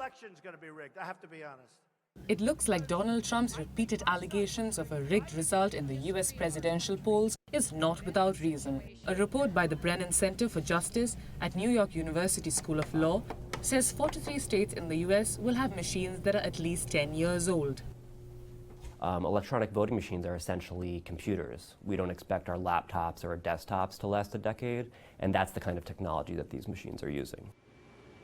election's going to be rigged. I have to be honest. It looks like Donald Trump's repeated allegations of a rigged result in the U.S. presidential polls is not without reason. A report by the Brennan Center for Justice at New York University School of Law says 43 states in the U.S. will have machines that are at least 10 years old. Electronic voting machines are essentially computers. We don't expect our laptops or our desktops to last a decade, and that's the kind of technology that these machines are using.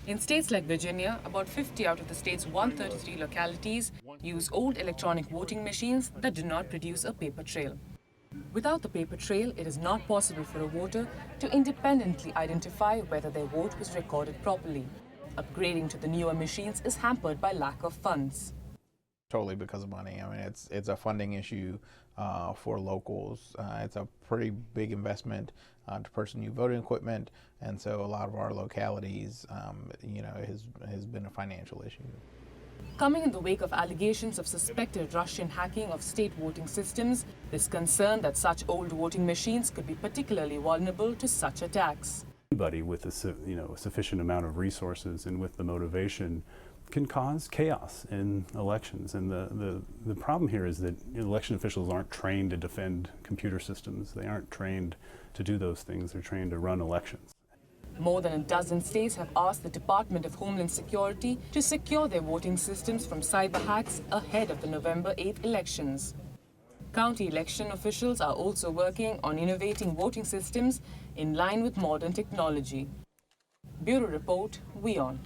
In states like Virginia, about 50 out of the state's 133 localities use old electronic voting machines that do not produce a paper trail. Without the paper trail, it is not possible for a voter to independently identify whether their vote was recorded properly. Upgrading to the newer machines is hampered by lack of funds. Totally because of money. I mean, it's a funding issue for locals. It's a pretty big investment to purchase new voting equipment, and so a lot of our localities, has been a financial issue. Coming in the wake of allegations of suspected Russian hacking of state voting systems, there's concern that such old voting machines could be particularly vulnerable to such attacks. Anybody with a sufficient amount of resources and with the motivation can cause chaos in elections. And the problem here is that election officials aren't trained to defend computer systems. They aren't trained to do those things. They're trained to run elections. More than a dozen states have asked the Department of Homeland Security to secure their voting systems from cyber hacks ahead of the November 8th elections. County election officials are also working on innovating voting systems in line with modern technology. Bureau Report, WION.